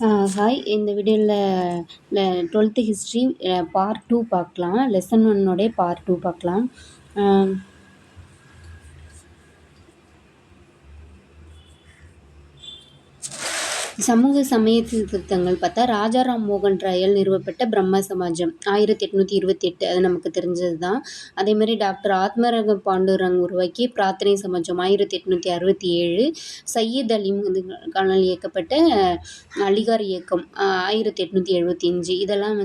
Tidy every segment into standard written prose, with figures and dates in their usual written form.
Hi. இந்த வீடியோவில் 12th history part 2 பார்க்கலாம். லெசன் 1 பார்ட் 2 பார்க்கலாம். சமூக சமய சீர்திருத்தங்கள் பார்த்தா ராஜாராம் மோகன் ராயால் நிறுவப்பட்ட பிரம்ம சமாஜம் 1828, அது நமக்கு தெரிஞ்சது தான். அதேமாதிரி டாக்டர் ஆத்மரங்க பாண்டுரங் உருவாக்கி பிரார்த்தனை சமாஜம் 1867. சையீத் அலி கானால் இயக்கப்பட்ட அலிகார் இயக்கம் 1875. இதெல்லாம்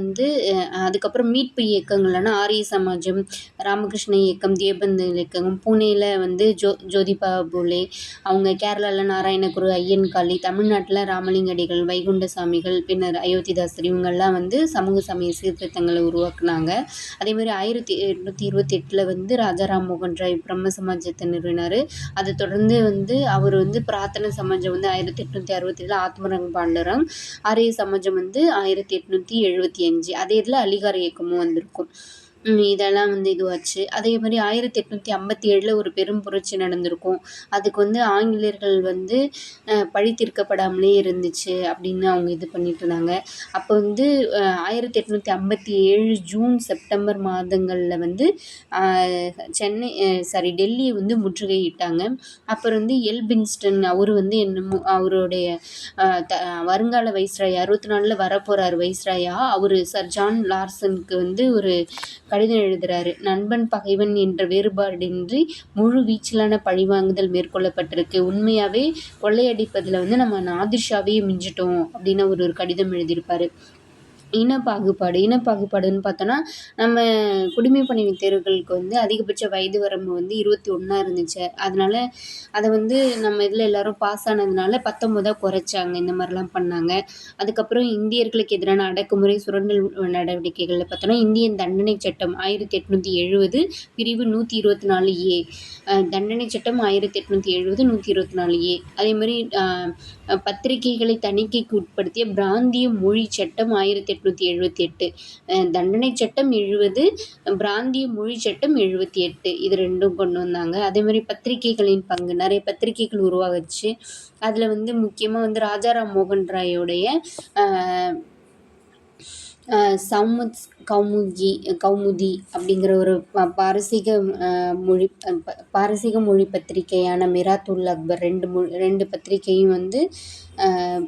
அதுக்கப்புறம் மீட்பு இயக்கங்கள்னா ஆரிய சமாஜம், ராமகிருஷ்ண இயக்கம், தேவபந்து இயக்கம், பூனேயில் ஜோதிபா பூலே, அவங்க கேரளாவில் நாராயணகுரு, ஐயன் காளி, தமிழ்நாட்டில் ராமலிங்கடிகள், வைகுண்ட சாமிகள், பின்னர் அயோத்திதாசர், இவங்கெல்லாம் சமூக சமய சீர்திருத்தங்களை உருவாக்குனாங்க. அதேமாதிரி 1828 ராஜாராம் மோகன் ராய் பிரம்ம சமாஜத்தை நிறுவினார். அதை தொடர்ந்து அவர் பிரார்த்தனை சமாஜம் 1867, ஆத்மரங் பாண்டுரங். ஆரிய சமாஜம் 1875. அதே இதில் அலிகார் இயக்கமும் வந்திருக்கும். இதெல்லாம் இதுவாச்சு. அதே மாதிரி 1857 ஒரு பெரும் புரட்சி நடந்திருக்கும். அதுக்கு ஆங்கிலேயர்கள் பழி தீர்க்கப்படாமலே இருந்துச்சு அப்படின்னு அவங்க இது பண்ணிட்டு இருந்தாங்க. அப்போ 1857 ஜூன் செப்டம்பர் மாதங்களில் டெல்லியை முற்றுகையிட்டாங்க. அப்புறம் எல்பின்ஸ்டன் அவர் என்னமோ அவருடைய வருங்கால வைஸ்ராயா 64 வரப்போகிறார் வைஸ்ராயா, அவர் சர் ஜான் லார்சனுக்கு ஒரு கடிதம் எழுதுறாரு. நண்பன் பகைவன் என்ற வேறுபாடின்றி முழு வீச்சிலான பழிவாங்குதல் மேற்கொள்ளப்பட்டிருக்கு. உண்மையாகவே கொள்ளையடிப்பதில் நம்ம நாதிர்ஷாவே மிஞ்சிட்டோம் அப்படின்னு ஒரு கடிதம் எழுதியிருப்பாரு. இனப்பாகுபாடுன்னு பார்த்தோன்னா, நம்ம குடிமை பணி தேர்வுகளுக்கு அதிகபட்ச வயது வரம்பு 21 இருந்துச்சு. அதனால் அதை நம்ம இதில் எல்லோரும் பாஸ் ஆனதுனால 19 குறைச்சாங்க. இந்த மாதிரிலாம் பண்ணாங்க. அதுக்கப்புறம் இந்தியர்களுக்கு எதிரான அடக்குமுறை, சுரண்டல் நடவடிக்கைகளில் பார்த்தோன்னா, இந்தியன் தண்டனை சட்டம் 1870 பிரிவு 124A, தண்டனை சட்டம் 1870 124A. அதேமாதிரி பத்திரிகைகளை தணிக்கைக்கு உட்படுத்திய பிராந்திய மொழி சட்டம் 1878, தண்டனை சட்டம் 70, பிராந்திய மொழி சட்டம் 78. இது ரெண்டும் கொண்டு வந்தாங்க. அதே மாதிரி பத்திரிகைகளின் பங்கு, நிறைய பத்திரிகைகள் உருவாகுச்சு. அதில் முக்கியமாக ராஜாராம் மோகன் ராயோடைய சௌமத் கௌமுதி அப்படிங்கிற ஒரு பாரசீக மொழி பத்திரிகையான மிராத்துல் அக்பர், ரெண்டு பத்திரிகையும்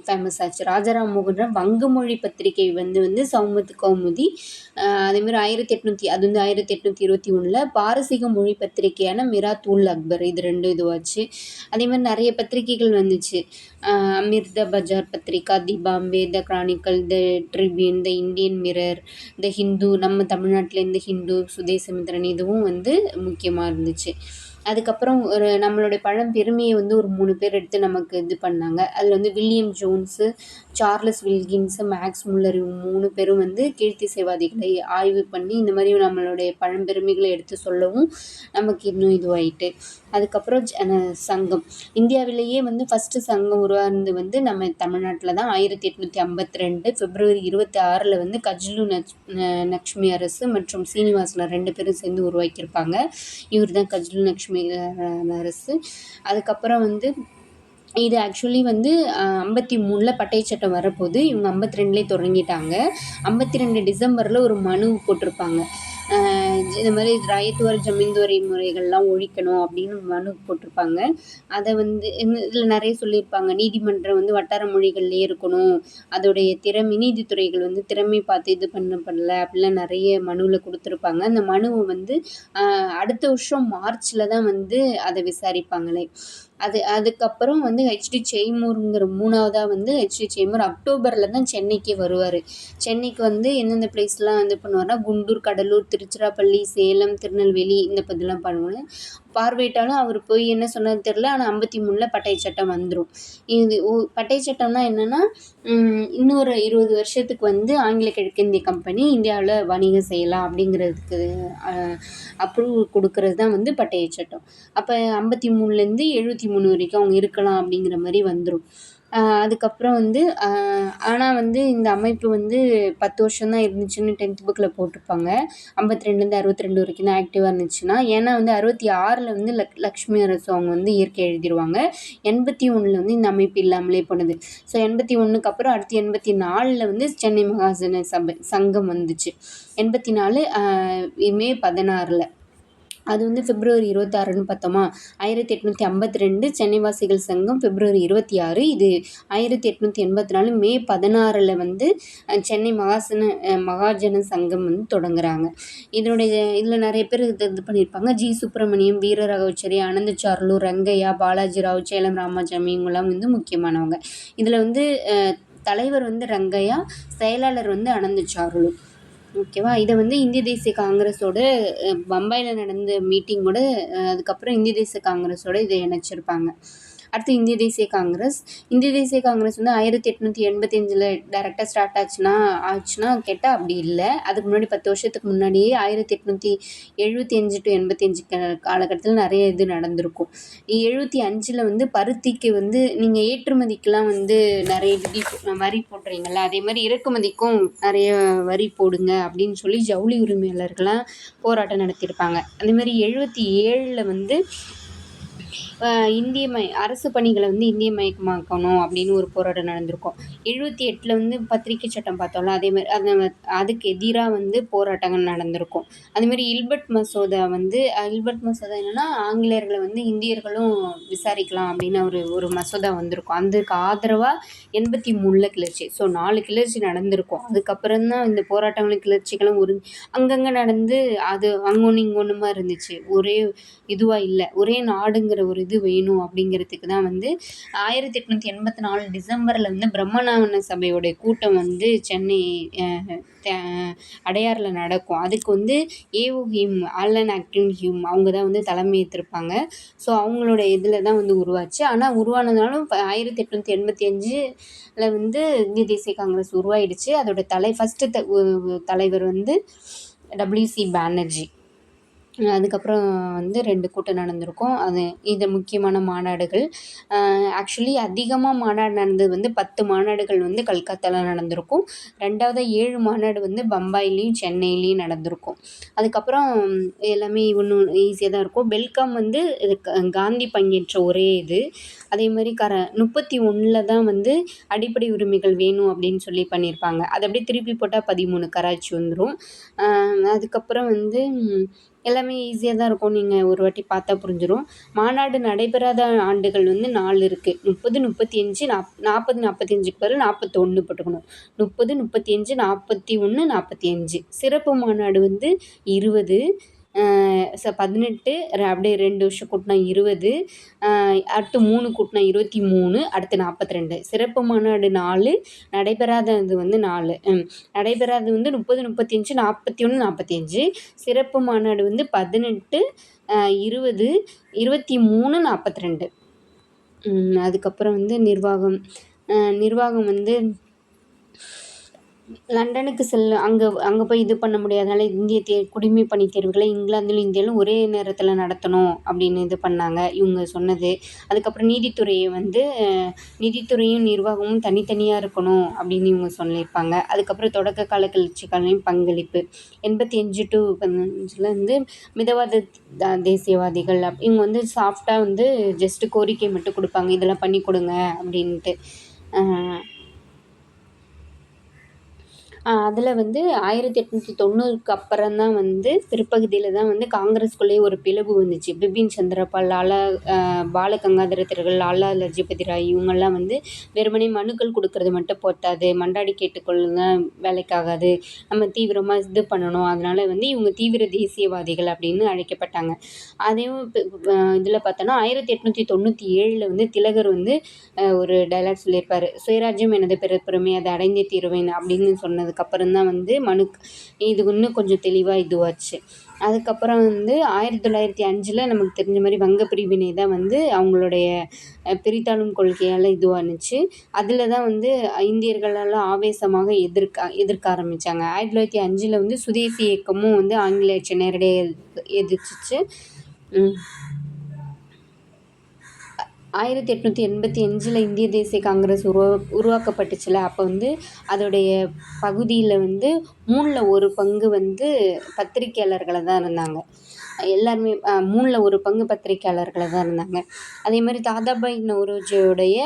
ஃபேமஸ் ஆச்சு. ராஜாராம் மோகன் ராய் வங்க மொழி பத்திரிகை சௌமத் கௌமுதி. அதேமாதிரி 1821 பாரசீக மொழி பத்திரிகையான மிராத்துல் அக்பர், இது ரெண்டும் இதுவாச்சு. அதேமாதிரி நிறைய பத்திரிகைகள் வந்துச்சு. Amrita Bazar Patrika, the Bombay, the Chronicle, the Tribune, the Indian Mirror, the Hindu, நம்ம தமிழ்நாட்டிலேருந்து ஹிந்து, சுதேசமித்திரன், இதுவும் முக்கியமாக இருந்துச்சு. அதுக்கப்புறம் நம்மளுடைய பழம்பெருமையை ஒரு 3 பேர் எடுத்து நமக்கு இது பண்ணாங்க. அதில் William Jones, Charles Wilkins, Max Muller, 3 பேரும் கீழ்த்திசைவாதிகளை ஆய்வு பண்ணி இந்த மாதிரி நம்மளுடைய பழம்பெருமைகளை எடுத்து சொல்லவும் நமக்கு இன்னும் இதுவாயிட்டு. அதுக்கப்புறம் சங்கம், இந்தியாவிலேயே ஃபஸ்ட்டு சங்கம் உருவானது நம்ம தமிழ்நாட்டில் தான். 1852 பிப்ரவரி 26 கஜ்லு லக்ஷ்மி அரசு மற்றும் சீனிவாசனர் 2 பேரும் சேர்ந்து உருவாக்கியிருப்பாங்க. இவர் தான் கஜ்லு லக்ஷ்மி அரசு. அதுக்கப்புறம் இது ஆக்சுவலி 53 பட்டய சட்டம் வரப்போகுது. இவங்க 52 தொடங்கிட்டாங்க. 52 டிசம்பரில் ஒரு மனு போட்டிருப்பாங்க. இந்த மாதிரி ராயத்துவார் ஜமீன்துவரி முறைகள்லாம் ஒழிக்கணும் அப்படின்னு மனு போட்டிருப்பாங்க. அதை இதில் நிறைய சொல்லியிருப்பாங்க. நீதிமன்றம் வட்டார மொழிகள்லேயே இருக்கணும், அதோடைய நீதித்துறைகள் திறமை பார்த்து இது பண்ணப்படல அப்படிலாம் நிறைய மனுவில் கொடுத்துருப்பாங்க. அந்த மனுவை அடுத்த வருஷம் மார்ச்சில் தான் அதை விசாரிப்பாங்களே. அதுக்கப்புறம் ஹெச்டி செய்மூருங்கிற 3ஆவதாக ஹெச்டி செய்மூர் அக்டோபரில் தான் சென்னைக்கு வருவார். சென்னைக்கு எந்தெந்த பிளேஸ்லாம் பண்ணுவார்னா, குண்டூர், கடலூர், திருச்சிராப்பள்ளி, சேலம், திருநெல்வேலி, இந்த இதெல்லாம் பண்ணுவாங்க. பார்வையிட்டாலும் அவர் போய் என்ன சொன்னது தெரில. ஆனால் 53 பட்டய சட்டம் வந்துடும். இது பட்டய சட்டம்னா என்னென்னா, இன்னொரு 20 வருஷத்துக்கு ஆங்கில கிழக்கிந்திய கம்பெனி இந்தியாவில் வணிகம் செய்யலாம் அப்படிங்கிறதுக்கு அப்ரூவ் கொடுக்கறது தான் பட்டய சட்டம். அப்போ 53லேருந்து 73 வரைக்கும் அவங்க இருக்கலாம் அப்படிங்கிற மாதிரி வந்துடும். அதுக்கப்புறம் வந்து ஆனால் வந்து இந்த அமைப்பு வந்து 10 வருஷம் தான் இருந்துச்சுன்னு 10th புக்கில் போட்டிருப்பாங்க. 52லேருந்து 62 வரைக்கும் தான் ஆக்டிவாக இருந்துச்சுன்னா. ஏன்னா வந்து 66ல் வந்து லக்ஷ்மி அரசு அவங்க வந்து இயற்கை எழுதிருவாங்க. 81ல் வந்து இந்த அமைப்பு இல்லாமலே போனது. ஸோ 81க்கு அப்புறம் அடுத்து 84ல் வந்து சென்னை மகாஜன சங்கம் வந்துச்சு. 84 மே 16ல். அது வந்து பிப்ரவரி 26ன்னு பார்த்தோமா, 1852 சென்னை வாசிகள் சங்கம் பிப்ரவரி 26. இது 1884 மே 16ல் வந்து சென்னை மகாஜன சங்கம் வந்து தொடங்குறாங்க. இதில் நிறைய பேர் இது பண்ணியிருப்பாங்க. ஜி. சுப்பிரமணியம், வீர ராகவச்சாரி, ஆனந்தச்சார்லு, ரங்கையா, பாலாஜி ராவ், சேலம் ராமாசாமி இவங்கெல்லாம் வந்து முக்கியமானவங்க. இதில் வந்து தலைவர் வந்து ரங்கையா, செயலாளர் வந்து ஆனந்தச்சார்லு. ஓகேவா. இதை வந்து இந்திய தேசிய காங்கிரஸோட பம்பாயில் நடந்த மீட்டிங்கோட அதுக்கப்புறம் இந்திய தேசிய காங்கிரஸோட இதை இணைச்சிருப்பாங்க. அடுத்து இந்திய தேசிய காங்கிரஸ். இந்திய தேசிய காங்கிரஸ் வந்து 1885ல் டேரெக்டாக ஸ்டார்ட் ஆச்சுன்னா கேட்டால் அப்படி இல்லை. அதுக்கு முன்னாடி 10 வருஷத்துக்கு முன்னாடியே 1875 to 85 காலகட்டத்தில் நிறைய இது நடந்திருக்கும். 75ல் வந்து பருத்திக்கு வந்து நீங்கள் ஏற்றுமதிக்கெலாம் வந்து நிறைய வரி போடுறீங்களா, அதே மாதிரி இறக்குமதிக்கும் நிறைய வரி போடுங்க அப்படின்னு சொல்லி ஜவுளி உரிமையாளர்கள்லாம் போராட்டம் நடத்தியிருப்பாங்க. அதேமாதிரி 77ல் வந்து அரசு பணிகளை வந்து இந்திய மயமாக்கணும் அப்படின்னு ஒரு போராட்டம் நடந்திருக்கும். 78ல் வந்து பத்திரிகை சட்டம் பார்த்தோம்ல, அதேமாதிரி அதுக்கு எதிராக வந்து போராட்டங்கள் நடந்திருக்கும். அதேமாதிரி இல்பர்ட் மசோதா என்னென்னா, ஆங்கிலேயர்களை வந்து இந்தியர்களும் விசாரிக்கலாம் அப்படின்னு ஒரு மசோதா வந்திருக்கும். அதுக்கு ஆதரவாக 83ல் கிளர்ச்சி. ஸோ 4 கிளர்ச்சி நடந்திருக்கும். அதுக்கப்புறம் தான் இந்த போராட்டங்களும் கிளர்ச்சிகளும் அங்கங்கே நடந்து அது அங்கொன்று இங்கொன்றுமா இருந்துச்சு. ஒரே இதுவாக இல்லை. ஒரே நாடுங்கிற ஒரு இது வேணும் அப்படிங்கிறதுக்கு தான் வந்து 1884 டிசம்பரில் வந்து பிரம்மஞான சபையோடைய கூட்டம் வந்து சென்னை அடையாறில் நடக்கும். அதுக்கு வந்து AO Hume, Alan actin Hume அவங்க தான் வந்து தலைமை ஏற்றிருப்பாங்க. ஸோ அவங்களோட இதில் தான் வந்து உருவாச்சு. ஆனால் உருவானதுனாலும் 1885ல் வந்து இந்திய தேசிய காங்கிரஸ் உருவாயிடுச்சு. அதோட ஃபஸ்ட்டு தலைவர் வந்து WC பானர்ஜி. அதுக்கப்புறம் வந்து 2 கூட்டம் நடந்திருக்கும். இது முக்கியமான மாநாடுகள். ஆக்சுவலி அதிகமாக மாநாடு நடந்தது வந்து 10 மாநாடுகள் வந்து கல்கத்தாவில் நடந்திருக்கும். 2வது 7 மாநாடு வந்து பம்பாயிலையும் சென்னையிலையும் நடந்திருக்கும். அதுக்கப்புறம் எல்லாமே இன்னும் ஈஸியாக தான் இருக்கும். பெல்காம் வந்து காந்தி பங்கேற்ற ஒரே இது. அதே மாதிரி 31ல் தான் வந்து அடிப்படை உரிமைகள் வேணும் அப்படின்னு சொல்லி பண்ணியிருப்பாங்க. அதை அப்படியே திருப்பி போட்டால் 13 கராச்சி வந்துடும். அதுக்கப்புறம் வந்து எல்லாமே ஈஸியாக தான் இருக்கும். நீங்கள் ஒரு வாட்டி பார்த்தா புரிஞ்சிடும். மாநாடு நடைபெறாத ஆண்டுகள் வந்து 4 இருக்குது. 30, 35, 40, 45க்கு பதில் 41 போட்டுக்கணும். 30, 35, 41, 45. சிறப்பு மாநாடு வந்து 20, 18, அப்படியே 2 வருஷம் கூட்டினா 20, அடுத்து 3 கூட்டினா 23, அடுத்து 42. சிறப்பு மாநாடு 4, நடைபெறாதது வந்து 4. நடைபெறாதது வந்து 30, 35, 41, 45. சிறப்பு மாநாடு வந்து 18, 20, 23, 42. அதுக்கப்புறம் வந்து நிர்வாகம் வந்து லண்டனுக்கு அங்கே போய் இது பண்ண முடியாதனால இந்திய குடிமை பணி தேர்வுகளை இங்கிலாந்திலும் இந்தியாவிலும் ஒரே நேரத்தில் நடத்தணும் அப்படின்னு இது பண்ணாங்க இவங்க சொன்னது. அதுக்கப்புறம் நீதித்துறையும் நிர்வாகமும் தனித்தனியாக இருக்கணும் அப்படின்னு இவங்க சொல்லியிருப்பாங்க. அதுக்கப்புறம் தொடக்க கால கிளர்ச்சிகளின் பங்களிப்பு 85 to 15ல் வந்து மிதவாத தேசியவாதிகள் இவங்க வந்து சாஃப்டாக வந்து ஜஸ்ட்டு கோரிக்கை மட்டும் கொடுப்பாங்க, இதெல்லாம் பண்ணி கொடுங்க அப்படின்ட்டு. அதில் வந்து 1890க்கு அப்புறம் தான் வந்து பிற்பகுதியில் தான் வந்து காங்கிரஸ்குள்ளேயே ஒரு பிளவு வந்துச்சு. பிபின் சந்திரபால், பால கங்காதர திலகர், லாலா லஜபதி ராய் இவங்கெல்லாம் வந்து வெறுமனே மனுக்கள் கொடுக்கறது மட்டும் போதாது, மன்றாடி கேட்டுக்கொள்ளுங்க வேலைக்காகாது, நம்ம தீவிரமாக இது பண்ணணும், அதனால் வந்து இவங்க தீவிர தேசியவாதிகள் அப்படின்னு அழைக்கப்பட்டாங்க. அதையும் இதில் பார்த்தோன்னா 1897ல் வந்து திலகர் வந்து ஒரு டைலாக் சொல்லியிருப்பார், சுயராஜ்யம் எனது பிறப்புரிமை, அதை அடைந்தே தீருவேன் அப்படின்னு சொன்னதுக்கப்புறம் தான் வந்து இது இன்னும் கொஞ்சம் தெளிவாக இதுவாச்சு. அதுக்கப்புறம் வந்து 1905ல் நமக்கு தெரிஞ்ச மாதிரி வங்க பிரிவினை தான் வந்து அவங்களுடைய பிரித்தாளும் கொள்கையால் இதுவானுச்சு. அதில் தான் வந்து இந்தியர்களால் ஆவேசமாக எதிர்க்க ஆரம்பித்தாங்க. 1905ல் வந்து சுதேசி இயக்கமும் வந்து ஆங்கிலேயர் நேரடியாக எதிர்த்துச்சு. 1885 இந்திய தேசிய காங்கிரஸ் உருவாக்கப்பட்டுச்சுல. அப்போ வந்து அதோடைய பகுதியில் வந்து 3ல் 1 பங்கு வந்து பத்திரிக்கையாளர்களா தான் இருந்தாங்க. எல்லாருமே 3ல் 1 பங்கு பத்திரிக்கையாளர்களா தான் இருந்தாங்க. அதேமாதிரி தாதாபாய் நௌரோஜியோடைய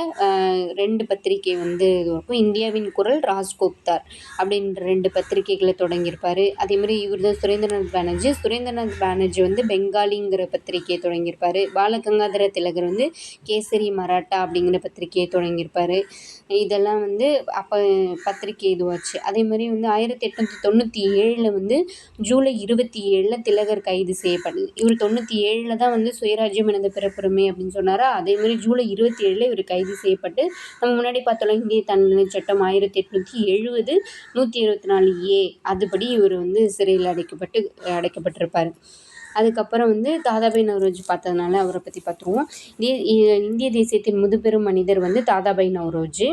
2 பத்திரிக்கை வந்து இது இருக்கும். இந்தியாவின் குரல், ராஜ்கோப்தார் அப்படின்ற 2 பத்திரிக்கைகளை தொடங்கியிருப்பார். அதேமாதிரி இவர் தான் சுரேந்திரநாத் பானர்ஜி. சுரேந்திரநாத் பானர்ஜி வந்து பெங்காலிங்கிற பத்திரிக்கையை தொடங்கியிருப்பார். பாலகங்காதர திலகர் வந்து கேசரி மராட்டா அப்படிங்கிற பத்திரிக்கையை தொடங்கியிருப்பார். இதெல்லாம் வந்து அப்போ பத்திரிக்கை இதுவாச்சு. அதேமாதிரி வந்து 1897 வந்து ஜூலை 27 திலகர் கைது செய்யப்படுது. இவர் 97 தான் வந்து சுயராஜ்யம் எனது பிறப்புரிமை அப்படின்னு சொன்னாரா. அதேமாதிரி ஜூலை 27 இவர் கைது செய்யப்பட்டு, நம்ம முன்னாடி பார்த்தோம்ல இந்திய தண்டனை சட்டம் 1870 124A அதுபடி இவர் வந்து சிறையில் அடைக்கப்பட்டிருப்பார். அதுக்கப்புறம் வந்து தாதாபாய் நௌரோஜி பார்த்ததுனால அவரை பற்றி பார்த்துருவோம். இந்திய தேசியத்தின் முதுபெரும் மனிதர் வந்து தாதாபாய் நௌரோஜி.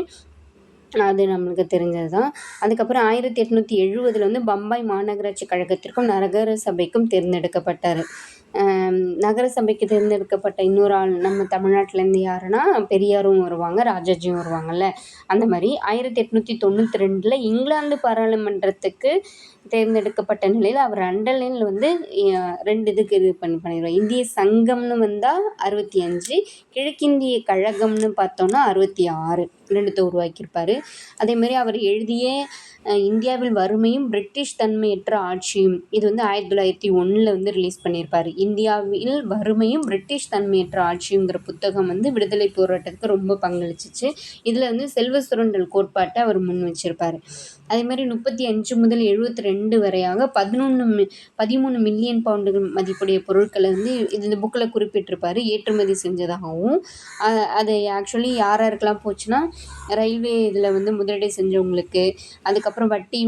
அது நம்மளுக்கு தெரிஞ்சது தான். அதுக்கப்புறம் 1870 வந்து பம்பாய் மாநகராட்சி கழகத்திற்கும் நகர சபைக்கும் தேர்ந்தெடுக்கப்பட்டார். நகர சபைக்கு தேர்ந்தெடுக்கப்பட்ட இன்னொரு ஆள் நம்ம தமிழ்நாட்டிலேருந்து யாருன்னா பெரியாரும் வருவாங்க, ராஜாஜியும் வருவாங்கல்ல. அந்த மாதிரி 1892 இங்கிலாந்து பாராளுமன்றத்துக்கு தேர்ந்தெடுக்கப்பட்ட நிலையில் அவர் அண்டர்லைனில் வந்து 2 இதுக்கு இது பண்ணிடுவார். இந்திய சங்கம்னு வந்தால் 65, கிழக்கிந்திய கழகம்னு பார்த்தோன்னா 66 2 உருவாக்கியிருப்பார். அதேமாதிரி அவர் எழுதிய இந்தியாவில் வறுமையும் பிரிட்டிஷ் தன்மையற்ற ஆட்சியும் இது வந்து 1901 வந்து ரிலீஸ் பண்ணியிருப்பார். இந்தியாவில் வறுமையும் பிரிட்டிஷ் தன்மையற்ற ஆட்சியுங்கிற புத்தகம் வந்து விடுதலை போராட்டத்துக்கு ரொம்ப பங்களிச்சிச்சு. இதில் வந்து செல்வ சுரண்டல் கோட்பாட்டை அவர் முன் வச்சிருப்பார். அதேமாதிரி 35 முதல் 72 வரையாக 13 மில்லியன் பவுண்டுகள் மதிப்புடைய பொருட்களை வந்து இந்த புக்கில் குறிப்பிட்டிருப்பார் ஏற்றுமதி செஞ்சதாகவும். அது ஆக்சுவலி யாருக்கெல்லாம் போச்சுன்னா ரயில்வே இதில் வந்து முதலீடு செஞ்சவங்களுக்கு, அதுக்கப்புறம் வட்டி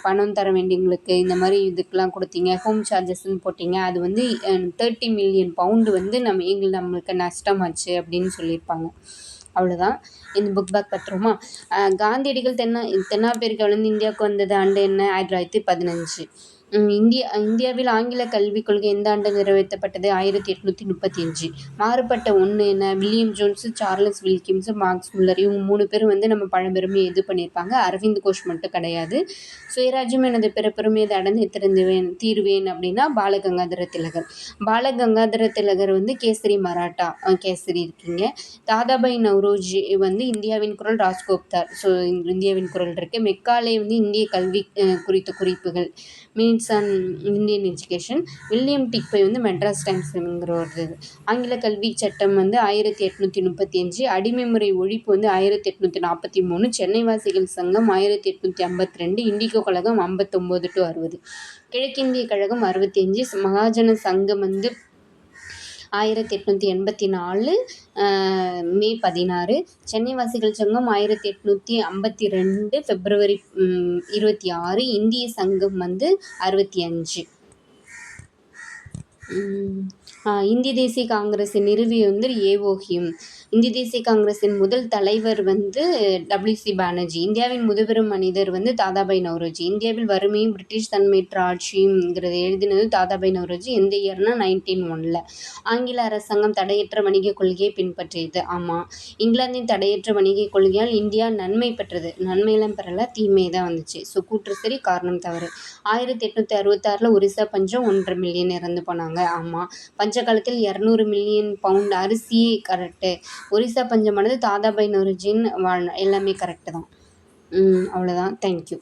பணம் தர வேண்டியவங்களுக்கு, இந்த மாதிரி இதுக்கெலாம் கொடுத்தீங்க, ஹோம் சார்ஜஸ்ன்னு போட்டிங்க, அது வந்து 30 மில்லியன் பவுண்டு வந்து நம்மளுக்கு நஷ்டமாச்சு அப்படின்னு சொல்லியிருப்பாங்க. அவ்வளோதான். இந்த புக் பேக் பற்றுமா. காந்தியடிகள் தென்னாப்பிரிக்காவிலேருந்து இந்தியாவுக்கு வந்தது ஆண்டு என்ன? 1915. இந்தியாவில் ஆங்கில கல்விக் கொள்கை எந்த ஆண்டு நிறைவேற்றப்பட்டது? 1835. மாறுபட்ட ஒன்று என்ன? William Jones, Charles Wilkins, Marx Muller இவங்க 3 பேரும் வந்து நம்ம பழம்பெருமையை இது பண்ணியிருப்பாங்க. அரவிந்த் கோஷ் மட்டும் கிடையாது. சுயராஜ்யம் எனது பிறப்புரிமை இதை அடைந்து தீர்வேன் அப்படின்னா பாலகங்காதர திலகர். பாலகங்காதர திலகர் வந்து கேசரி மராட்டா கேசரி இருக்கீங்க. தாதாபாய் நௌரோஜி வந்து இந்தியாவின் குரல், ராஜ்கோப்தார் இந்தியாவின் குரல் இருக்குது. மெக்காலே வந்து இந்திய கல்வி குறித்த குறிப்புகள், means and Indian education. William Digby வந்து மெட்ராஸ் டைம்ஸுங்கிற ஒரு ஆங்கில கல்வி சட்டம் வந்து 1835. அடிமை முறை ஒழிப்பு வந்து 1843. சென்னை வாசிகள் சங்கம் 1852. Indigo Kazhagam 59 to 60. கிழக்கிந்திய கழகம் 65. மகாஜன சங்கம் வந்து 1884 மே 16. சென்னை வாசிகள் சங்கம் 1852 பிப்ரவரி 26. இந்திய சங்கம் வந்து 65. இந்திய தேசிய காங்கிரஸின் நிறுவி வந்து ஏஓ ஹியூம். இந்திய தேசிய காங்கிரஸின் முதல் தலைவர் வந்து WC பானர்ஜி. இந்தியாவின் முதுபெரும் மனிதர் வந்து தாதாபாய் நௌரோஜி. இந்தியாவில் வறுமையும் பிரிட்டிஷ் தன்மையற்ற ஆட்சியும்ங்கிறத எழுதினது தாதாபாய் நௌரோஜி. எந்த இயர்னா 1901. ஆங்கில அரசாங்கம் தடையற்ற வணிக கொள்கையை பின்பற்றியது. ஆமாம். இங்கிலாந்தின் தடையற்ற வணிக கொள்கையால் இந்தியா நன்மை பெற்றது. நன்மையெல்லாம் பெறல, தீமை தான் வந்துச்சு. ஸோ கூற்று சரி, காரணம் தவறு. 1866 ஒரிசா பஞ்சம் 1.5 மில்லியன் இறந்து போனாங்க. ஆமாம். பஞ்ச காலத்தில் 200 மில்லியன் பவுண்ட் அரிசியே கரெக்டு. ஒரிசா பஞ்சமானது தாதாபாய் நௌரோஜியின் எல்லாமே கரெக்டு தான். அவ்வளோதான். தேங்க்யூ.